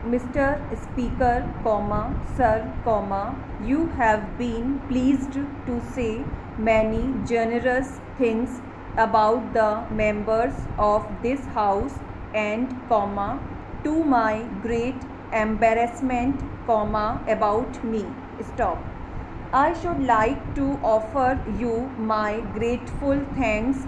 Mr. Speaker, Sir, you have been pleased to say many generous things about the members of this house and, to my great embarrassment, about me. Stop. I should like to offer you my grateful thanks,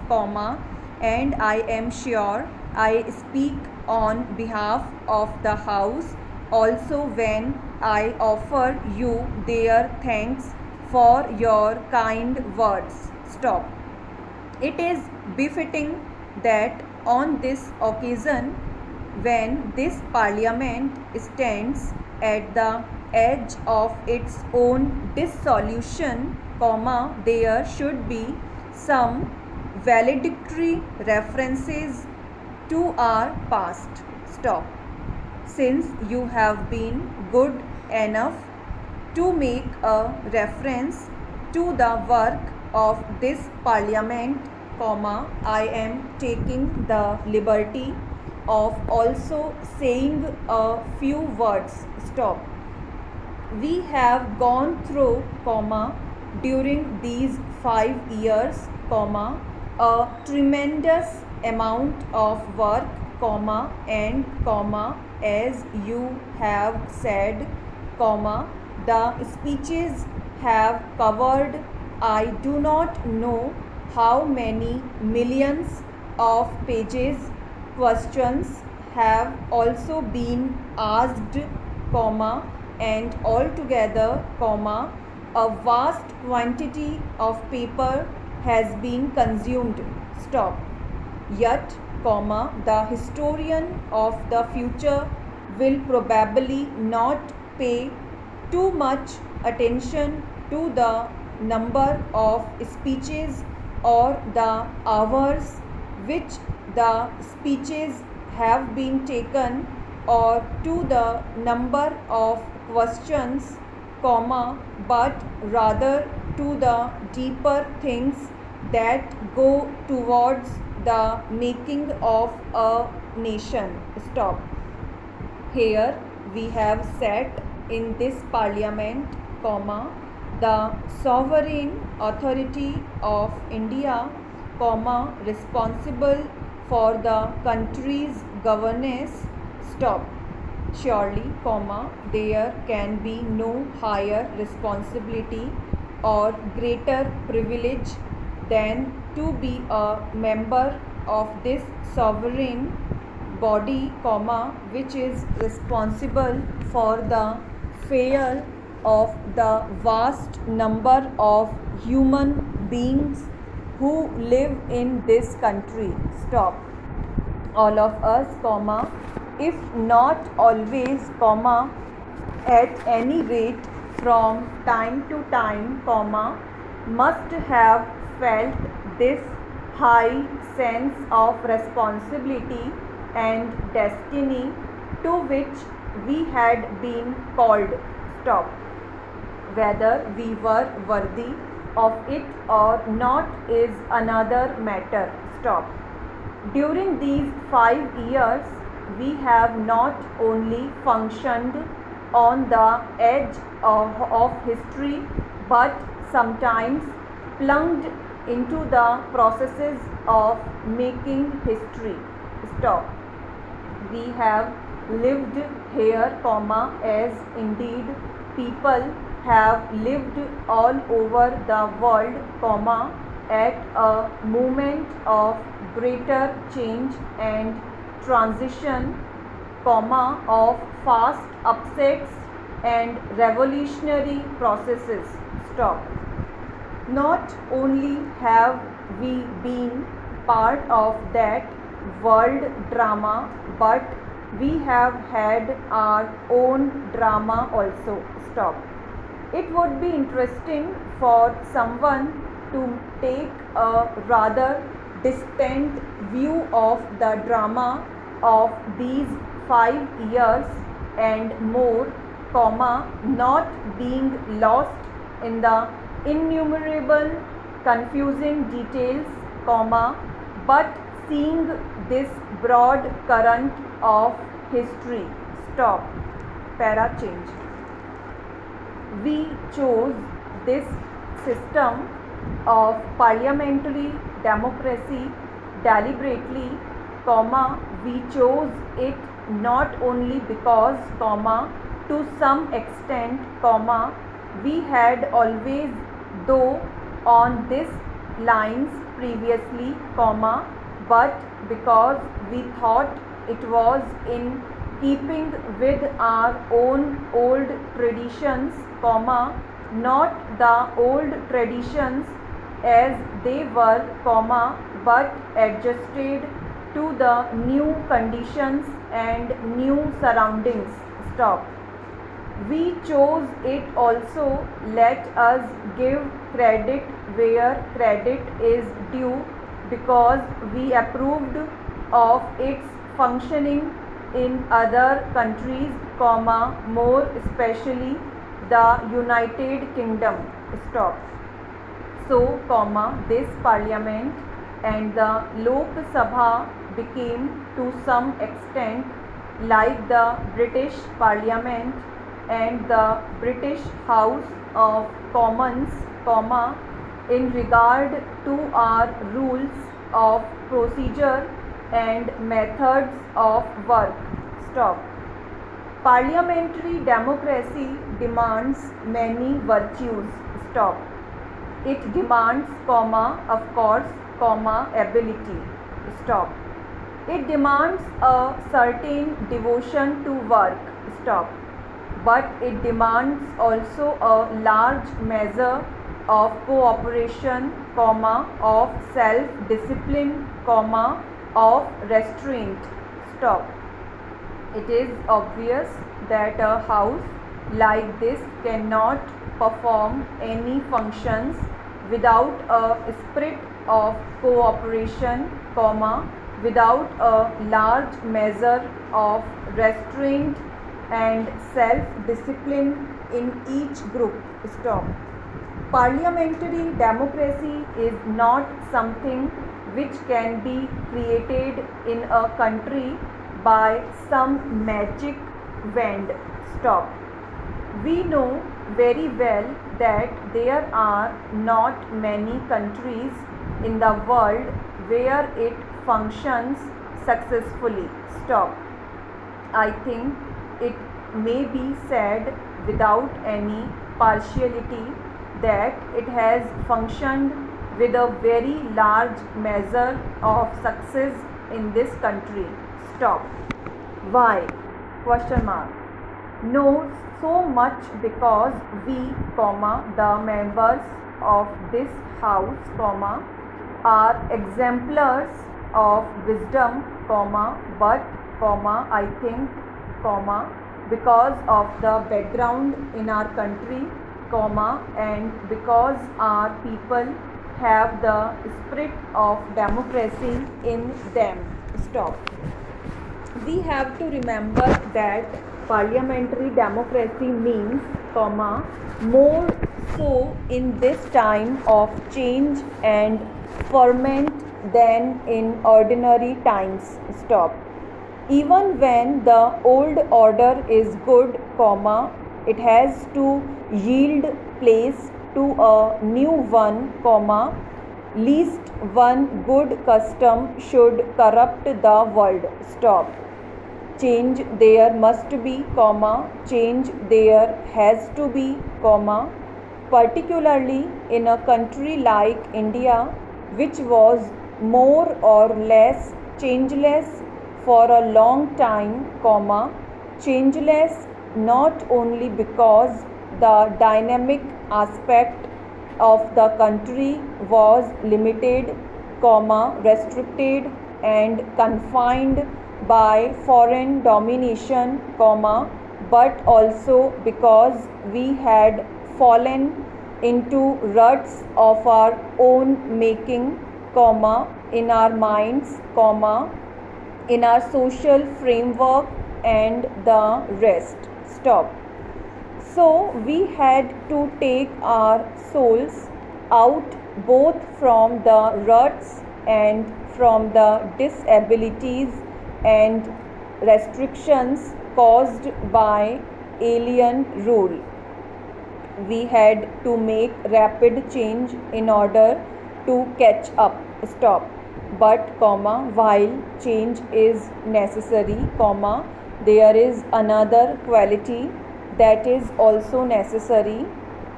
and I am sure I speak on behalf of the house also when I offer you their thanks for your kind words. Stop. It is befitting that on this occasion, when this parliament stands at the edge of its own dissolution, there should be some valedictory references to our past. Stop. Since you have been good enough to make a reference to the work of this parliament, I am taking the liberty of also saying a few words. Stop. We have gone through, during these 5 years, a tremendous amount of work, and, as you have said, the speeches have covered I do not know how many millions of pages. Questions have also been asked, and altogether, a vast quantity of paper has been consumed. Stop. Yet, the historian of the future will probably not pay too much attention to the number of speeches or the hours which the speeches have been taken, or to the number of questions, but rather to the deeper things that go towards the making of a nation. Stop. Here we have sat in this parliament, the sovereign authority of India, responsible for the country's governance. Stop. Surely, there can be no higher responsibility or greater privilege than to be a member of this sovereign body, which is responsible for the fare of the vast number of human beings who live in this country. Stop. All of us, if not always, at any rate from time to time, must have felt this high sense of responsibility and destiny to which we had been called. Stop. Whether we were worthy of it or not is another matter. Stop. During these 5 years, we have not only functioned on the edge of history, but sometimes plunged into the processes of making history. Stop. We have lived here, as indeed people have lived all over the world, at a moment of greater change and transition, of fast upsets and revolutionary processes. Stop. Not only have we been part of that world drama, but we have had our own drama also. Stop. It would be interesting for someone to take a rather distant view of the drama of these 5 years and more, not being lost in the innumerable confusing details, but seeing this broad current of history. stop, para change. We chose this system of parliamentary democracy deliberately, we chose it not only because, to some extent, we had always though on these lines previously, but because we thought it was in keeping with our own old traditions, not the old traditions as they were, but adjusted to the new conditions and new surroundings. Stop. We chose it also. Let us give credit where credit is due, because we approved of its functioning in other countries, more especially the United Kingdom. Stop. So, this parliament and the Lok Sabha became to some extent like the British Parliament and the British House of Commons, in regard to our rules of procedure and methods of work. Stop. Parliamentary democracy demands many virtues. Stop. It demands, of course, ability. Stop. It demands a certain devotion to work. Stop. But it demands also a large measure of cooperation, of self-discipline, of restraint. Stop. It is obvious that a house like this cannot perform any functions without a spirit of cooperation, without a large measure of restraint and self-discipline in each group. Stop. Parliamentary democracy is not something which can be created in a country by some magic wand. Stop. We know very well that there are not many countries in the world where it functions successfully. Stop. I think it may be said without any partiality that it has functioned with a very large measure of success in this country. Stop. Why? Question mark. No, so much because we, the members of this house, are exemplars of wisdom, but, I think, because of the background in our country, and because our people have the spirit of democracy in them. Stop. We have to remember that parliamentary democracy means, more so in this time of change and ferment than in ordinary times. Stop. Even when the old order is good, it has to yield place to a new one, least one good custom should corrupt the world. Stop. Change there must be, change there has to be, particularly in a country like India, which was more or less changeless for a long time, changeless not only because the dynamic aspect of the country was limited, restricted and confined by foreign domination, but also because we had fallen into ruts of our own making, in our minds, in our social framework and the rest. Stop. So we had to take our souls out both from the ruts and from the disabilities and restrictions caused by alien rule. We had to make rapid change in order to catch up. Stop. But while change is necessary, there is another quality that is also necessary,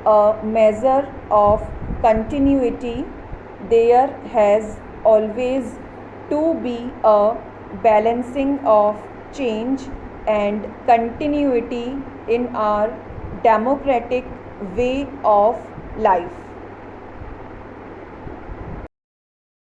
a measure of continuity. There has always to be a balancing of change and continuity in our democratic way of life.